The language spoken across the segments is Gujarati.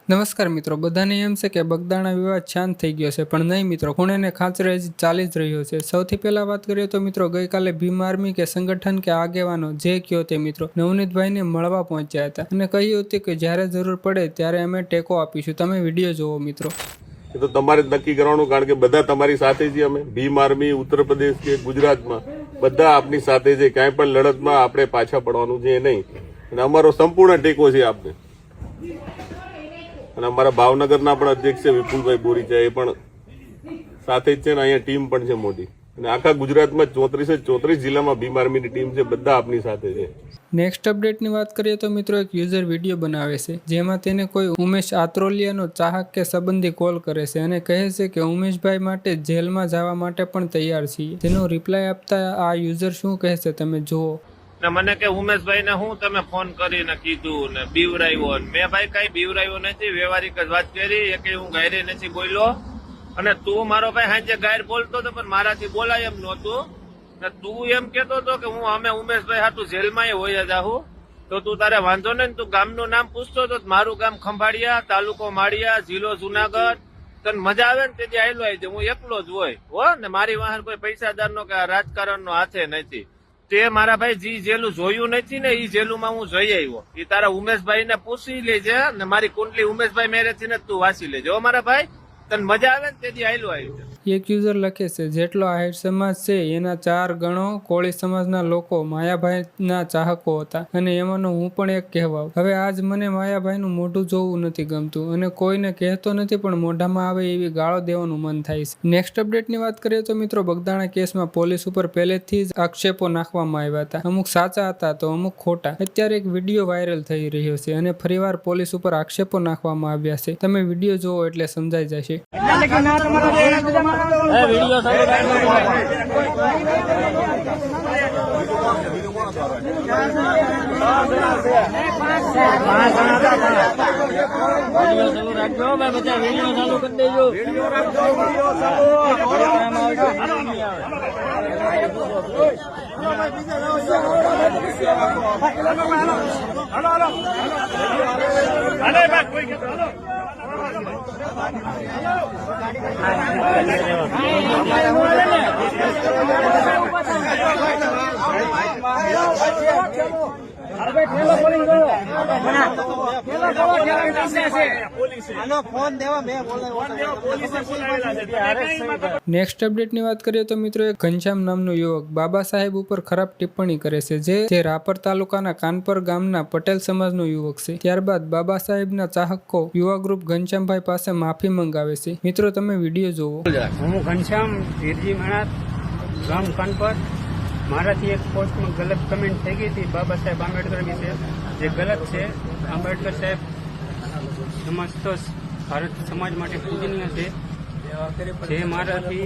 નમસ્કાર મિત્રો, બધાને એમ છે કે બગદાણા વિવાદ શાંત થઈ ગયો છે, પણ નહીં મિત્રો, ખૂણેને ખાંચરે હજી ચાલી જ રહ્યો છે. સૌથી પહેલા વાત કરીએ તો મિત્રો, ગઈકાલે ભીમ આર્મી કે સંગઠન કે આગેવાનો જે કયો તે મિત્રો નવનીતભાઈને મળવા પહોંચ્યા હતા અને કહ્યું હતું કે જ્યારે જરૂર પડે ત્યારે અમે ટેકો આપીશું. તમે વિડીયો જોવો મિત્રો. એ તો તમારે જ નક્કી કરવાનું, કારણ કે બધા તમારી સાથે છીએ. અમે ભીમ આર્મી ઉત્તર પ્રદેશ કે ગુજરાતમાં બધા આપની સાથે છે. ક્યાંય પણ લડતમાં આપણે પાછા પડવાનું છે નહીં, અને અમારો સંપૂર્ણ ટેકો છે આપને. અને અમારા ભાવનગરના પણ અધ્યક્ષ છે વિપુલભાઈ બોરી છે, એ પણ સાથે જ છે ને. અહીંયા ટીમ પણ છે મોટી, અને આખા ગુજરાતમાં 34 જિલ્લામાં ભીમ આર્મીની ટીમ છે, બધા આપની સાથે છે. નેક્સ્ટ અપડેટની વાત કરીએ તો મિત્રો, એક યુઝર વિડીયો બનાવે છે જેમાં તેને કોઈ ઉમેશ આત્રોલિયાનો ચાહક કે સંબંધી કોલ કરે છે અને કહે છે કે ઉમેશભાઈ માટે જેલમાં જવા માટે પણ તૈયાર છીએ. તેનો રિપ્લાય આપતા આ યુઝર શું કહે છે તમે જુઓ. મને કે ઉમેશભાઈ ને હું તમે ફોન કરીને કીધું ને બીવરાયો. મેં ભાઈ કઈ બીવરાયો નથી, વ્યવહારિક જ વાત કરી. એ હું ગાયરે નથી બોલ્યો, અને તું મારો ભાઈ સાંજે ગાયર બોલતો હતો પણ મારાથી બોલાય એમ નહોતું. ને તું એમ કેતો હતો કે હું અમે ઉમેશભાઈ હાટું જેલમાં હોય જાઉં, તો તું તારે વાંધો ને. તું ગામનું નામ પૂછતો હતો, મારું ગામ ખંભાળિયા, તાલુકો માળિયા, જિલ્લો જુનાગઢ. તને મજા આવે ને તેથી આયલો આવી જાય. હું એકલો જ હોય હો ને, મારી વાહન કોઈ પૈસાદાર નો કે રાજકારણ નો હાથે નથી. તે મારા ભાઈ જે જેલું જોયું નથી ને, એ જેલુમાં હું જઈ આવ્યો. એ તારા ઉમેશભાઈ ને પૂછી લેજે, ને મારી કુંડલી ઉમેશભાઈ મેરેથી ને તું વાંચી લેજે હો મારા ભાઈ. તને મજા આવે ને તેથી આયલો આવી. એક યુઝર લખે છે, જેટલો આહિર સમાજ છે એના 4 ગણો કોળી સમાજના લોકો માયાભાઈના ચાહકો હતા, અને એમાંનો હું પણ એક કહેવાઉં. હવે આજ મને માયાભાઈનું મોઢું જોવું નથી ગમતું, અને કોઈને કહેતો નથી પણ મોઢામાં આવે એવી ગાળો દેવાનું મન થાય છે. નેક્સ્ટ અપડેટની વાત કરીએ તો મિત્રો, બગદાણા કેસમાં પોલીસ ઉપર પહેલેથી જ આક્ષેપો નાખવામાં આવ્યા હતા. અમુક સાચા હતા તો અમુક ખોટા. અત્યારે એક વિડીયો વાયરલ થઈ રહ્યો છે અને ફરીવાર પોલીસ ઉપર આક્ષેપો નાખવામાં આવ્યા છે. તમે વિડીયો જોવો એટલે સમજાઈ જશે. વિડીયો ચાલુ રાખજો ભાઈ, બધા વિડીયો ચાલુ કરી દેજો. નેક્સ્ટ અપડેટની વાત કરીએ તો મિત્રો, એક ઘનશ્યામ નામનો યુવક બાબા સાહેબ ઉપર ખરાબ ટિપ્પણી કરે છે, જે રાપર તાલુકાના કાનપર ગામના પટેલ સમાજનો યુવક છે. ત્યારબાદ બાબા સાહેબના ચાહકો યુવા ગ્રુપ ઘનશ્યામભાઈ પાસે માફી મંગાવે છે. મિત્રો તમે વિડીયો જોવો. હું ઘનશ્યામ ધીરજી મણાત, ગામ કાનપર. મારાથી એક પોસ્ટમાં ગલત કમેન્ટ થઈ ગઈ હતી બાબા સાહેબ આંબેડકર વિશે, જે ગલત છે. આંબેડકર સાહેબ સમસ્ત ભારત સમાજ માટે પૂજનીય છે. જે મારાથી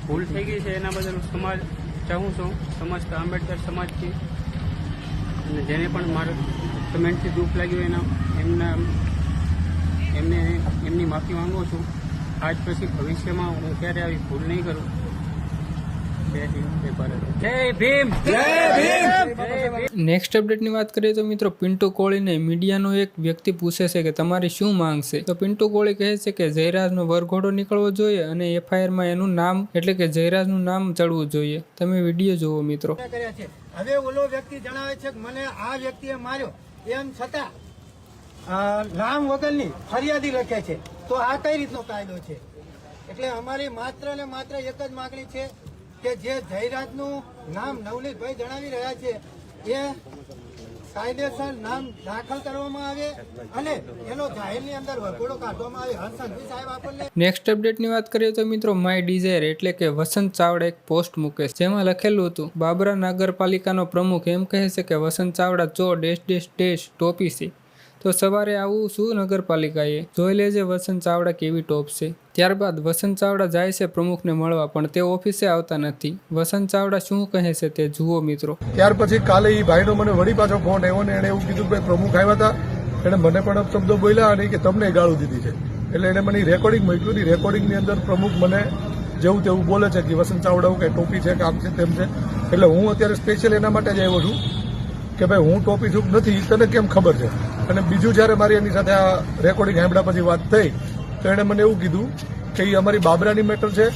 ભૂલ થઈ ગઈ છે એના બદલ હું સમાજ ચાહું છું, સમસ્ત આંબેડકર સમાજથી. અને જેને પણ મારા કમેન્ટથી દુઃખ લાગ્યું એમની માફી માંગુ છું. આજ પછી ભવિષ્યમાં હું ક્યારે આવી ભૂલ નહીં કરું. નેક્સ્ટ અપડેટની વાત કરીએ તો મિત્રો, પિન્ટુ કોળીને મીડિયાનો એક વ્યક્તિ પૂછે છે કે તમારી શું માંગ છે. તો પિન્ટુ કોળી કહે છે કે જયરાજનો વરઘોડો નીકળવો જોઈએ અને FIR-માં એનું નામ એટલે કે જયરાજનું નામ ચડવું જોઈએ. તમે વિડીયો જોવો મિત્રો. હવે ઓલો વ્યક્તિ જણાવે છે કે મને આ વ્યક્તિએ માર્યો, એમ છતાં નામ વગરની ફરિયાદી લખે છે. તો આ કઈ રીતનો કાયદો છે? એટલે અમારી માત્ર ને માત્ર એક જ માગણી છે કે જે જયરાજનું નામ નવનીતભાઈ જણાવી રહ્યા છે એ કાયદેસર નામ દાખલ કરવામાં આવે અને એનો જાહેરની અંદર વરઘોડો કાઢવામાં આવે. હર્ષંઘવી સાહેબ આપણને. નેક્સ્ટ અપડેટની વાત કરીએ તો મિત્રો, માય ડિઝાયર એટલે કે વસંત ચાવડા એક પોસ્ટ મૂકે છે જેમાં લખેલું હતું, બાબરા નગરપાલિકાનો પ્રમુખ એમ કહે છે કે વસંત ચાવડા ટોપી છે. તો સવારે આવું શું નગરપાલિકાએ? જોઈ લેજે વસંત ચાવડા કેવી ટોપ છે. ત્યારબાદ વસંત ચાવડા જાય છે પ્રમુખને મળવા, પણ તે ઓફિસે આવતા નથી. વસંત ચાવડા શું કહે છે તે જુઓ મિત્રો. ત્યાર પછી કાલે એ ભાઈનો મને વળી પાછો ફોન આવ્યો ને એને એવું કીધું કે પ્રમુખ આવ્યા હતા, એને મને પણ શબ્દો બોલ્યા અને કે તમને ગાળું દીધી છે. એટલે એને મને રેકોર્ડિંગ મોકલ્યું. રેકોર્ડિંગની અંદર પ્રમુખ મને જેવું તેવું બોલે છે કે વસંત ચાવડા કે ટોપી છે કે આમ છે તેમ છે. એટલે હું અત્યારે સ્પેશિયલ એના માટે જ આવ્યો છું કે ભાઈ હું ટોપી છું નથી, તને કેમ ખબર છે? અને બીજું જ્યારે મારી એની સાથે આ રેકોર્ડિંગ સાંભળ્યા પછી વાત થઈ તો એણે મને એવું કીધું કે એ અમારી બાબરાની મેટર છે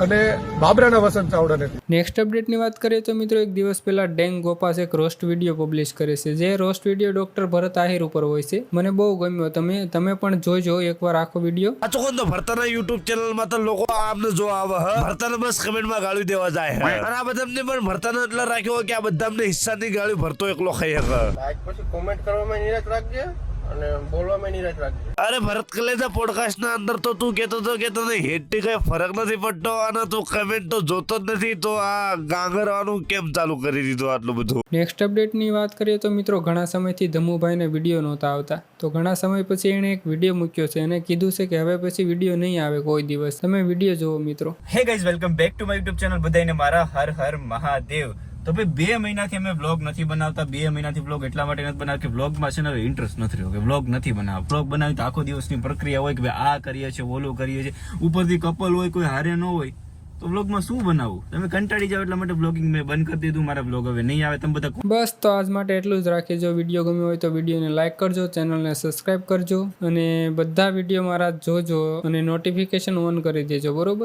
અને બાબરાના વસંત ચાવડા નથી. નેક્સ્ટ અપડેટની વાત કરીએ તો મિત્રો એક દિવસ પહેલા ડેંગ ગોપાસ એક રોસ્ટ વિડીયો પબ્લિશ કરે છે. જે રોસ્ટ વિડીયો ડોક્ટર ભરત આહિર ઉપર હોય છે. મને બહુ ગમ્યો. તમે પણ જોજો એકવાર આખો વિડીયો. આ ચોખ્ખો તો ભરતાના યુટ્યુબ ચેનલમાં તો લોકો આમને જો આવે ભરતાને બસ કમેન્ટમાં ગાળી દેવા જાય અને આ બધા પણ ભરતાને એટલે રાખ્યો કે આ બધા અમને હિસ્સાની ગાળી ભરતો એકલો ખાઈ શકે. પછી કોમેન્ટ કરવામાં નિરાશ રાખજે અને બોલવામાં નિરાશ રાખજે. અરે ભરત કલેજા પોડકાસ્ટ ના અંદર તો તું કેતો હતો કે તને હેડથી કઈ ફરક નથી પડતો અને તું કમેન્ટ તો જોતો જ નથી તો આ ગાંગરવાનું કેમ ચાલુ કરી દીધું આટલું બધું. નેક્સ્ટ અપડેટની વાત કરીએ તો મિત્રો ઘણા સમયથી ધમુભાઈને વિડીયો નહોતા આવતા તો ઘણા સમય પછી એણે એક વિડીયો મૂક્યો છે અને કીધું છે કે હવે પછી વિડીયો નહીં આવે કોઈ દિવસ. તમે વિડીયો જુઓ મિત્રો. Hey guys, welcome back to my YouTube channel. બધાને મારા હર હર મહાદેવ. તો ભાઈ 2 મહિનાથી અમે વ્લોગ નથી બનાવતા. 2 મહિનાથી વ્લોગ એટલા માટે નથી બનાવતા કે વ્લોગમાં છે ને ઇન્ટરેસ્ટ નથી રહ્યો કે વ્લોગ નથી બનાવવા. વ્લોગ બનાવી તો આખો દિવસની પ્રક્રિયા હોય કે ભાઈ આ કરીએ છીએ, ઓલું કરીએ છીએ, ઉપરથી કપલ હોય, કોઈ હારે ન હોય તો વ્લોગમાં શું બનાવવું? તમે કંટાળી જાવ એટલા માટે વ્લોગિંગ મેં બંધ કરી દીધું. મારા વ્લોગ હવે નહીં આવે. તમે બધા બસ તો આજ માટે એટલું જ રાખીએ. જો વિડીયો ગમ્યો હોય તો વિડીયોને લાઇક કરજો, ચેનલને સબસ્ક્રાઇબ કરજો અને બધા વિડીયો મારા જોજો અને નોટિફિકેશન ઓન કરી દેજો. બરોબર.